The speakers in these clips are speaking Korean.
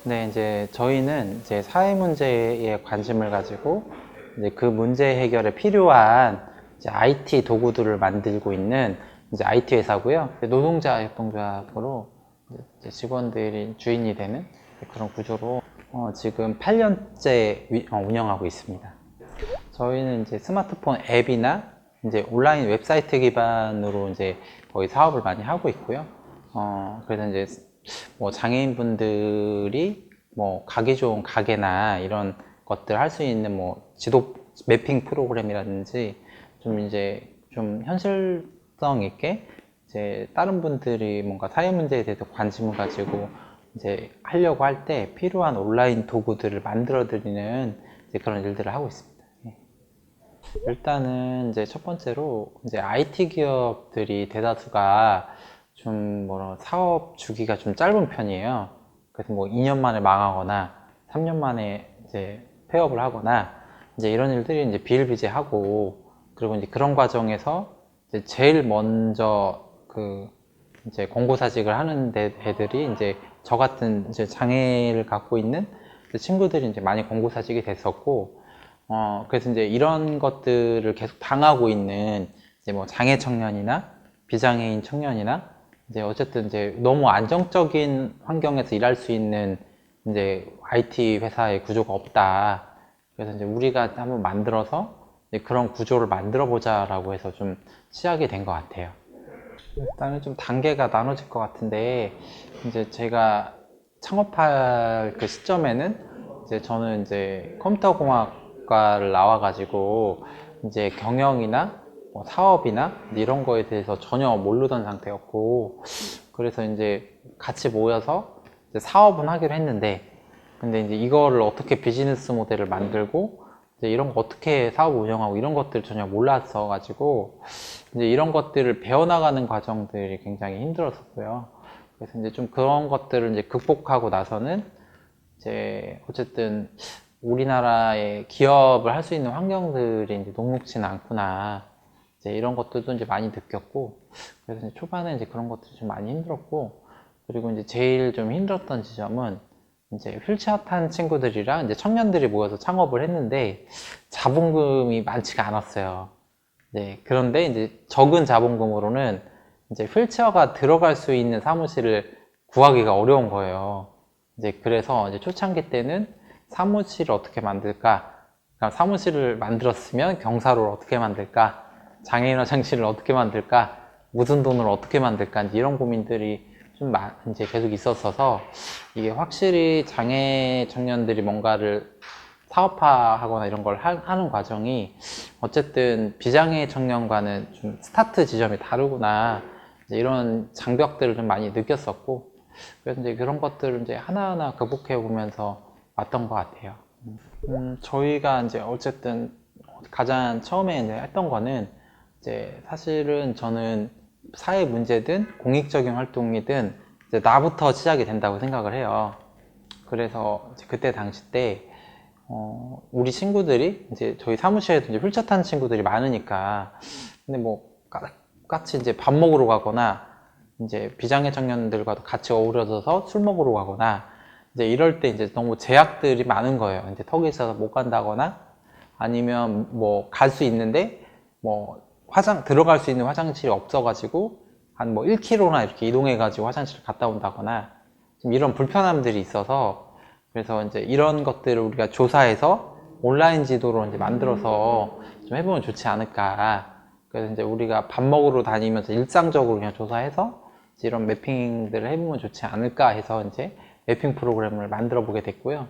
네, 이제 저희는 이제 사회 문제에 관심을 가지고 이제 그 문제 해결에 필요한 이제 IT 도구들을 만들고 있는 이제 IT 회사고요. 노동자 협동조합으로 이제 직원들이 주인이 되는 그런 구조로 지금 8년째 운영하고 있습니다. 저희는 이제 스마트폰 앱이나 이제 온라인 웹사이트 기반으로 이제 거의 사업을 많이 하고 있고요. 그래서 이제 뭐 장애인분들이 뭐 가기 좋은 가게나 이런 것들 할 수 있는 뭐 지도 매핑 프로그램이라든지 좀 이제 좀 현실성 있게 이제 다른 분들이 뭔가 사회 문제에 대해서 관심을 가지고 이제 하려고 할 때 필요한 온라인 도구들을 만들어 드리는 그런 일들을 하고 있습니다. 예. 일단은 이제 첫 번째로 이제 IT 기업들이 대다수가 좀 뭐라 사업 주기가 좀 짧은 편이에요. 그래서 뭐 2년 만에 망하거나 3년 만에 이제 폐업을 하거나 이제 이런 일들이 이제 비일비재하고, 그리고 이제 그런 과정에서 이제 제일 먼저 그 이제 권고사직을 하는 애들이 이제 저 같은 이제 장애를 갖고 있는 친구들이 이제 많이 권고사직이 됐었고, 그래서 이제 이런 것들을 계속 당하고 있는 이제 뭐 장애 청년이나 비장애인 청년이나 이제 어쨌든 이제 너무 안정적인 환경에서 일할 수 있는 이제 IT 회사의 구조가 없다. 그래서 이제 우리가 한번 만들어서 이제 그런 구조를 만들어 보자라고 해서 좀 시작이 된 것 같아요. 일단은 좀 단계가 나눠질 것 같은데, 이제 제가 창업할 그 시점에는 이제 저는 이제 컴퓨터 공학과를 나와가지고 이제 경영이나 뭐 사업이나 이런 거에 대해서 전혀 모르던 상태였고, 그래서 이제 같이 모여서 이제 사업은 하기로 했는데, 근데 이제 이거를 어떻게 비즈니스 모델을 만들고 이제 이런 거 어떻게 사업 운영하고 이런 것들 전혀 몰랐어 가지고 이제 이런 것들을 배워나가는 과정들이 굉장히 힘들었었고요. 그래서 이제 좀 그런 것들을 이제 극복하고 나서는 이제 어쨌든 우리나라의 기업을 할 수 있는 환경들이 이제 녹록지는 않구나. 이제 이런 것들도 이제 많이 느꼈고, 그래서 이제 초반에 이제 그런 것들이 좀 많이 힘들었고, 그리고 이제 제일 좀 힘들었던 지점은 이제 휠체어 탄 친구들이랑 이제 청년들이 모여서 창업을 했는데 자본금이 많지가 않았어요. 네, 그런데 이제 적은 자본금으로는 이제 휠체어가 들어갈 수 있는 사무실을 구하기가 어려운 거예요. 이제 그래서 이제 초창기 때는 사무실을 어떻게 만들까? 그러니까 사무실을 만들었으면 경사로를 어떻게 만들까? 장애인 화장실을 어떻게 만들까? 무슨 돈으로 어떻게 만들까? 이제 이런 고민들이 좀 이제 계속 있었어서 이게 확실히 장애 청년들이 뭔가를 사업화하거나 이런 걸 하는 과정이 어쨌든 비장애 청년과는 좀 스타트 지점이 다르구나, 이제 이런 장벽들을 좀 많이 느꼈었고, 그래서 이제 그런 것들을 이제 하나하나 극복해 보면서 왔던 것 같아요. 저희가 이제 어쨌든 가장 처음에 이제 했던 거는 이제 사실은 저는 사회 문제든 공익적인 활동이든 이제 나부터 시작이 된다고 생각을 해요. 그래서 이제 그때 당시 때 우리 친구들이 이제 저희 사무실에도 이제 휠체어 타는 친구들이 많으니까, 근데 뭐 같이 이제 밥 먹으러 가거나 이제 비장애 청년들과도 같이 어우러져서 술 먹으러 가거나 이제 이럴 때 이제 너무 제약들이 많은 거예요. 이제 턱이 있어서 못 간다거나 아니면 뭐 갈 수 있는데 뭐 들어갈 수 있는 화장실이 없어가지고 한 뭐 1km나 이렇게 이동해가지고 화장실 갔다 온다거나 좀 이런 불편함들이 있어서, 그래서 이제 이런 것들을 우리가 조사해서 온라인 지도로 이제 만들어서 좀 해보면 좋지 않을까. 그래서 이제 우리가 밥 먹으러 다니면서 일상적으로 그냥 조사해서 이런 매핑들을 해보면 좋지 않을까 해서 이제 매핑 프로그램을 만들어 보게 됐고요.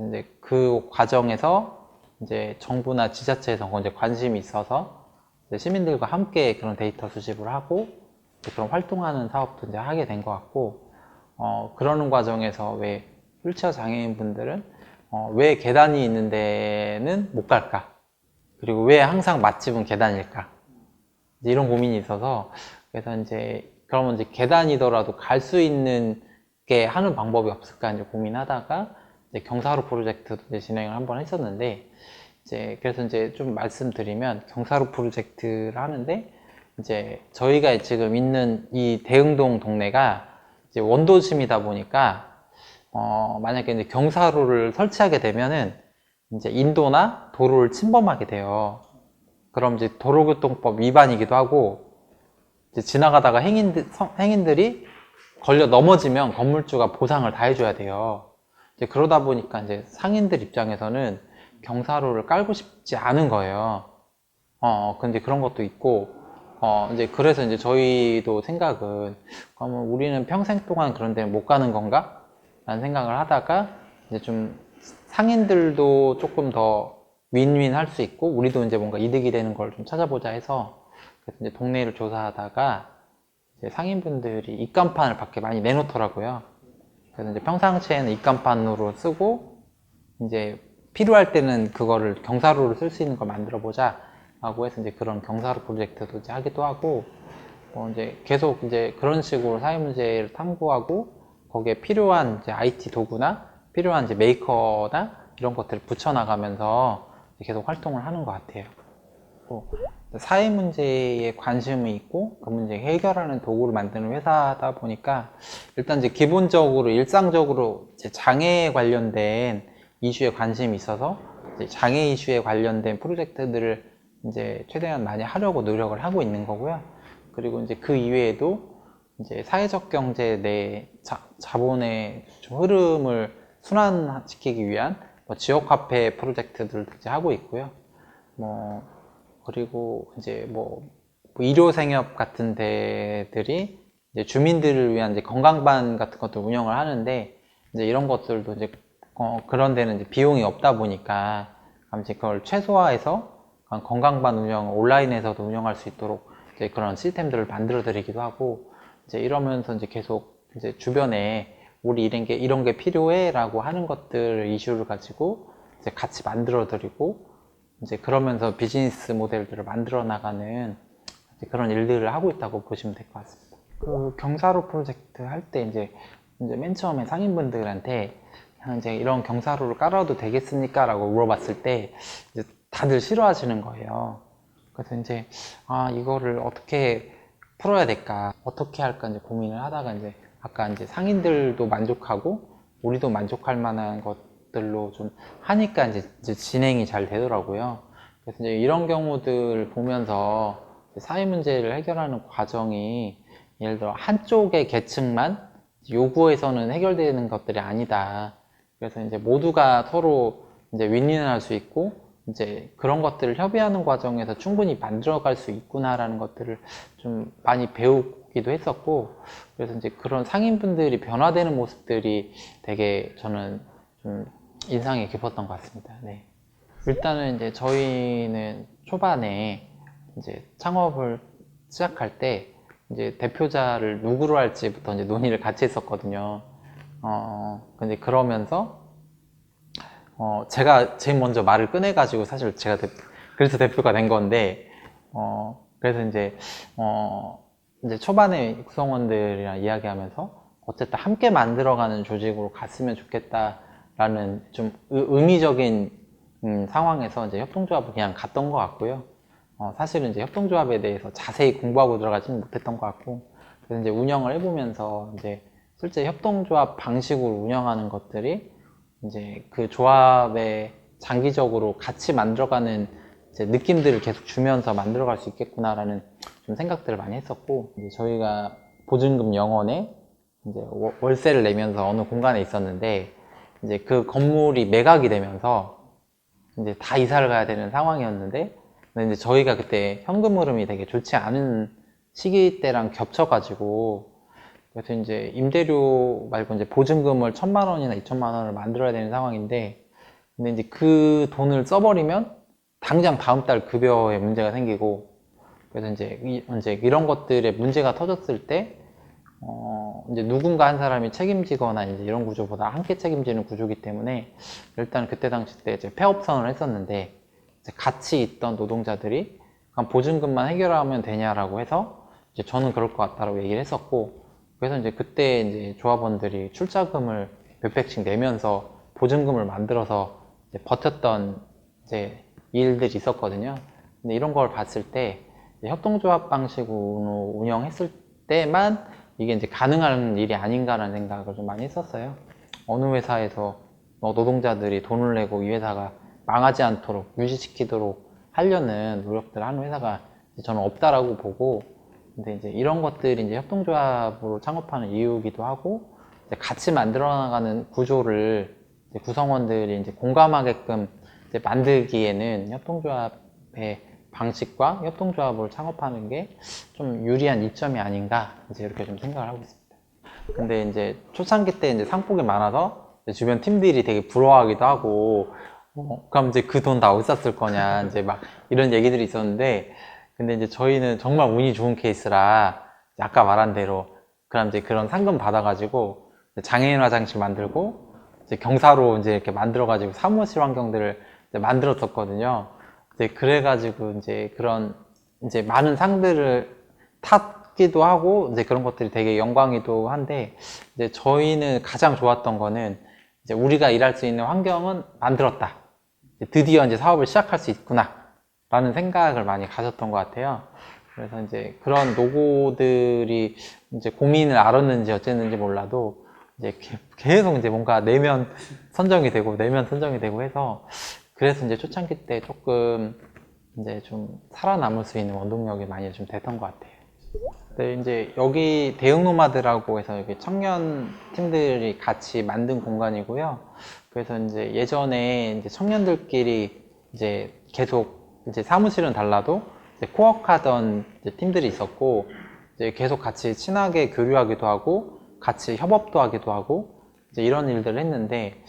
이제 그 과정에서 이제 정부나 지자체에서 이제 관심이 있어서 이제 시민들과 함께 그런 데이터 수집을 하고 그런 활동하는 사업도 이제 하게 된 것 같고, 그러는 과정에서 왜 휠체어 장애인 분들은 왜 계단이 있는 데는 못 갈까? 그리고 왜 항상 맛집은 계단일까? 이런 고민이 있어서, 그래서 이제 그러면 이제 계단이더라도 갈 수 있는 게 하는 방법이 없을까 이제 고민하다가 이제 경사로 프로젝트도 이제 진행을 한번 했었는데, 이제 그래서 이제 좀 말씀드리면 경사로 프로젝트를 하는데 이제 저희가 지금 있는 이 대흥동 동네가 이제 원도심이다 보니까 만약에 이제 경사로를 설치하게 되면은 이제 인도나 도로를 침범하게 돼요. 그럼 이제 도로교통법 위반이기도 하고, 이제 지나가다가 행인들이 걸려 넘어지면 건물주가 보상을 다 해줘야 돼요. 이제 그러다 보니까 이제 상인들 입장에서는 경사로를 깔고 싶지 않은 거예요. 근데 그런 것도 있고, 이제 그래서 이제 저희도 생각은, 그러면 우리는 평생 동안 그런 데는 못 가는 건가? 라는 생각을 하다가, 이제 좀 상인들도 조금 더 윈윈 할 수 있고, 우리도 이제 뭔가 이득이 되는 걸 좀 찾아보자 해서, 그래서 이제 동네를 조사하다가, 이제 상인분들이 입간판을 밖에 많이 내놓더라고요. 그래서 이제 평상시에는 입간판으로 쓰고, 이제 필요할 때는 그거를 경사로를 쓸 수 있는 걸 만들어 보자 라고 해서 이제 그런 경사로 프로젝트도 이제 하기도 하고, 이제 계속 이제 그런 식으로 사회 문제를 탐구하고 거기에 필요한 이제 IT 도구나 필요한 이제 메이커나 이런 것들을 붙여나가면서 계속 활동을 하는 것 같아요. 사회 문제에 관심이 있고 그 문제 해결하는 도구를 만드는 회사다 보니까 일단 이제 기본적으로 일상적으로 이제 장애에 관련된 이슈에 관심이 있어서 이제 장애 이슈에 관련된 프로젝트들을 이제 최대한 많이 하려고 노력을 하고 있는 거고요. 그리고 이제 그 이외에도 이제 사회적 경제 내 자본의 좀 흐름을 순환시키기 위한 뭐 지역 화폐 프로젝트들도 이제 하고 있고요. 그리고 이제 의료 생협 같은 데들이 이제 주민들을 위한 이제 건강반 같은 것도 운영을 하는데 이제 이런 것들도 이제 그런 데는 이제 비용이 없다 보니까 이제 그걸 최소화해서 건강반 운영 온라인에서도 운영할 수 있도록 이제 그런 시스템들을 만들어 드리기도 하고 이제 이러면서 이제 계속 이제 주변에 우리 이런 게 필요해라고 하는 것들 이슈를 가지고 이제 같이 만들어 드리고 이제 그러면서 비즈니스 모델들을 만들어 나가는 그런 일들을 하고 있다고 보시면 될 것 같습니다. 그 경사로 프로젝트 할 때 이제 맨 처음에 상인분들한테 이제 이런 경사로를 깔아도 되겠습니까? 라고 물어봤을 때 이제 다들 싫어하시는 거예요. 그래서 이제 이거를 어떻게 풀어야 될까, 어떻게 할까 이제 고민을 하다가 이제 아까 이제 상인들도 만족하고 우리도 만족할 만한 것들로 좀 하니까 이제 진행이 잘 되더라고요. 그래서 이제 이런 경우들 보면서 사회 문제를 해결하는 과정이 예를 들어 한쪽의 계층만 요구해서는 해결되는 것들이 아니다. 그래서 이제 모두가 서로 이제 윈윈할 수 있고 이제 그런 것들을 협의하는 과정에서 충분히 만들어갈 수 있구나라는 것들을 좀 많이 배우기도 했었고 그래서 이제 그런 상인분들이 변화되는 모습들이 되게 저는 좀 인상이 깊었던 것 같습니다. 네. 일단은 이제 저희는 초반에 이제 창업을 시작할 때 이제 대표자를 누구로 할지부터 이제 논의를 같이 했었거든요. 근데 그러면서 제가 제일 먼저 말을 꺼내가지고 사실 제가 그래서 대표가 된 건데 그래서 이제 초반에 구성원들이랑 이야기하면서 어쨌든 함께 만들어가는 조직으로 갔으면 좋겠다라는 좀 의미적인 상황에서 이제 협동조합을 그냥 갔던 것 같고요. 사실은 이제 협동조합에 대해서 자세히 공부하고 들어가지는 못했던 것 같고 그래서 이제 운영을 해보면서 이제 실제 협동조합 방식으로 운영하는 것들이 이제 그 조합에 장기적으로 같이 만들어가는 이제 느낌들을 계속 주면서 만들어갈 수 있겠구나라는 좀 생각들을 많이 했었고 이제 저희가 보증금 0원에 이제 월세를 내면서 어느 공간에 있었는데 이제 그 건물이 매각이 되면서 이제 다 이사를 가야 되는 상황이었는데 근데 이제 저희가 그때 현금 흐름이 되게 좋지 않은 시기 때랑 겹쳐가지고 그래서 이제 임대료 말고 이제 보증금을 1,000만 원이나 2,000만 원을 만들어야 되는 상황인데 근데 이제 그 돈을 써버리면 당장 다음 달 급여에 문제가 생기고 그래서 이제 이런 것들에 문제가 터졌을 때 이제 누군가 한 사람이 책임지거나 이제 이런 구조보다 함께 책임지는 구조이기 때문에 일단 그때 당시 때 이제 폐업선을 했었는데 이제 같이 있던 노동자들이 그냥 보증금만 해결하면 되냐라고 해서 이제 저는 그럴 것 같다라고 얘기를 했었고 그래서 이제 그때 이제 조합원들이 출자금을 몇백씩 내면서 보증금을 만들어서 이제 버텼던 이제 일들이 있었거든요. 근데 이런 걸 봤을 때 협동조합 방식으로 운영했을 때만 이게 이제 가능한 일이 아닌가라는 생각을 좀 많이 했었어요. 어느 회사에서 노동자들이 돈을 내고 이 회사가 망하지 않도록 유지시키도록 하려는 노력들을 하는 회사가 저는 없다라고 보고, 근데 이제 이런 것들이 이제 협동조합으로 창업하는 이유이기도 하고, 이제 같이 만들어 나가는 구조를 이제 구성원들이 이제 공감하게끔 이제 만들기에는 협동조합의 방식과 협동조합을 창업하는 게 좀 유리한 이점이 아닌가, 이제 이렇게 좀 생각을 하고 있습니다. 근데 이제 초창기 때 이제 상복이 많아서 주변 팀들이 되게 부러워하기도 하고, 그럼 이제 그 돈 다 어디서 쓸 거냐, 이제 막 이런 얘기들이 있었는데, 근데 이제 저희는 정말 운이 좋은 케이스라, 아까 말한 대로, 그럼 이제 그런 상금 받아가지고, 장애인 화장실 만들고, 이제 경사로 이제 이렇게 만들어가지고 사무실 환경들을 이제 만들었었거든요. 이제 그래가지고 이제 그런 이제 많은 상들을 탔기도 하고, 이제 그런 것들이 되게 영광이기도 한데, 이제 저희는 가장 좋았던 거는 이제 우리가 일할 수 있는 환경은 만들었다. 드디어 이제 사업을 시작할 수 있구나. 라는 생각을 많이 가졌던 것 같아요. 그래서 이제 그런 노고들이 이제 고민을 알았는지 어쨌는지 몰라도 이제 계속 이제 뭔가 내면 선정이 되고 해서, 그래서 이제 초창기 때 조금 이제 좀 살아남을 수 있는 원동력이 많이 좀 됐던 것 같아요. 네, 이제 여기 대응노마드라고 해서 여기 청년 팀들이 같이 만든 공간이고요. 그래서 이제 예전에 이제 청년들끼리 이제 계속 이제 사무실은 달라도 이제 코워크하던 이제 팀들이 있었고, 이제 계속 같이 친하게 교류하기도 하고 같이 협업도 하기도 하고 이제 이런 일들을 했는데,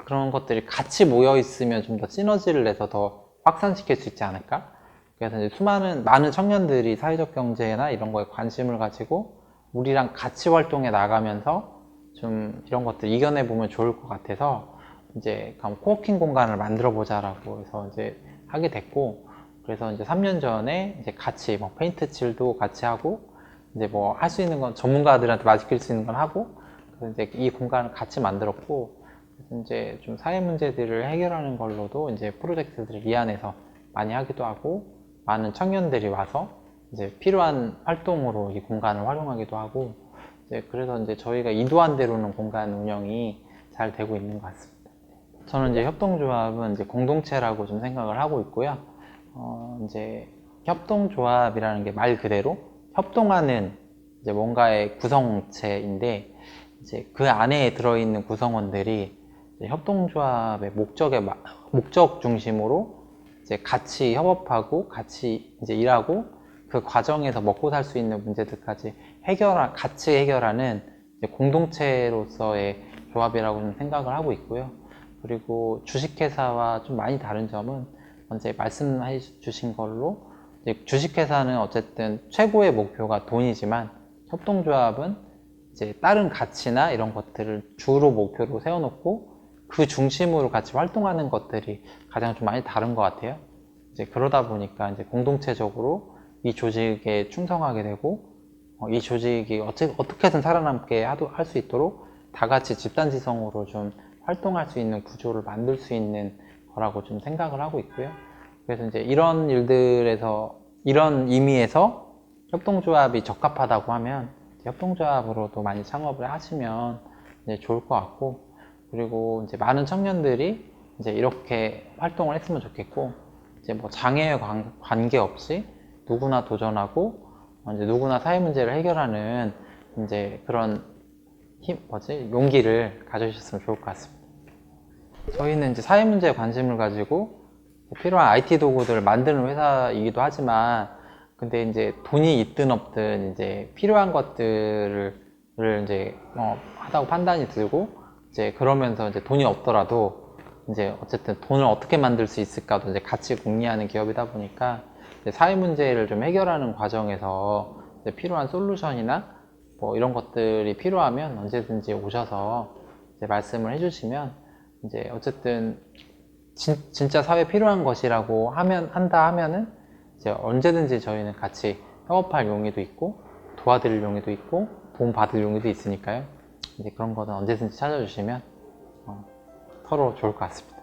그런 것들이 같이 모여 있으면 좀 더 시너지를 내서 더 확산시킬 수 있지 않을까? 그래서 이제 많은 청년들이 사회적 경제나 이런 거에 관심을 가지고 우리랑 같이 활동해 나가면서 좀 이런 것들 이겨내 보면 좋을 것 같아서, 이제 코워킹 공간을 만들어 보자라고 해서 이제 하게 됐고, 그래서 이제 3년 전에 이제 같이 뭐 페인트 칠도 같이 하고, 이제 뭐 할 수 있는 건 전문가들한테 맡길 수 있는 건 하고, 그래서 이제 이 공간을 같이 만들었고, 그래서 이제 좀 사회 문제들을 해결하는 걸로도 이제 프로젝트들을 미안해서 많이 하기도 하고, 많은 청년들이 와서 이제 필요한 활동으로 이 공간을 활용하기도 하고, 이제 그래서 이제 저희가 이도한 대로는 공간 운영이 잘 되고 있는 것 같습니다. 저는 이제 협동조합은 이제 공동체라고 좀 생각을 하고 있고요. 이제 협동조합이라는 게 말 그대로 협동하는 이제 뭔가의 구성체인데, 이제 그 안에 들어있는 구성원들이 이제 협동조합의 목적 중심으로 이제 같이 협업하고 같이 이제 일하고, 그 과정에서 먹고 살 수 있는 문제들까지 같이 해결하는 이제 공동체로서의 조합이라고 좀 생각을 하고 있고요. 그리고 주식회사와 좀 많이 다른 점은 이제 말씀해 주신 걸로, 이제 주식회사는 어쨌든 최고의 목표가 돈이지만, 협동조합은 이제 다른 가치나 이런 것들을 주로 목표로 세워놓고 그 중심으로 같이 활동하는 것들이 가장 좀 많이 다른 것 같아요. 이제 그러다 보니까 이제 공동체적으로 이 조직에 충성하게 되고, 이 조직이 어떻게든 살아남게 할 수 있도록 다 같이 집단지성으로 좀 활동할 수 있는 구조를 만들 수 있는 거라고 좀 생각을 하고 있고요. 그래서 이제 이런 일들에서, 이런 의미에서 협동조합이 적합하다고 하면 협동조합으로도 많이 창업을 하시면 이제 좋을 것 같고, 그리고 이제 많은 청년들이 이제 이렇게 활동을 했으면 좋겠고, 이제 뭐 장애에 관계없이 누구나 도전하고 이제 누구나 사회 문제를 해결하는 이제 그런 용기를 가져주셨으면 좋을 것 같습니다. 저희는 이제 사회 문제에 관심을 가지고 필요한 IT 도구들을 만드는 회사이기도 하지만, 근데 이제 돈이 있든 없든 이제 필요한 것들을 이제 하다고 판단이 들고, 이제 그러면서 이제 돈이 없더라도 이제 어쨌든 돈을 어떻게 만들 수 있을까도 이제 같이 궁리하는 기업이다 보니까, 이제 사회 문제를 좀 해결하는 과정에서 이제 필요한 솔루션이나 뭐 이런 것들이 필요하면 언제든지 오셔서 이제 말씀을 해주시면, 이제 어쨌든 진짜 사회에 필요한 것이라고 한다 하면은 이제 언제든지 저희는 같이 협업할 용의도 있고 도와드릴 용의도 있고 도움 받을 용의도 있으니까요. 이제 그런 거는 언제든지 찾아주시면 서로 좋을 것 같습니다.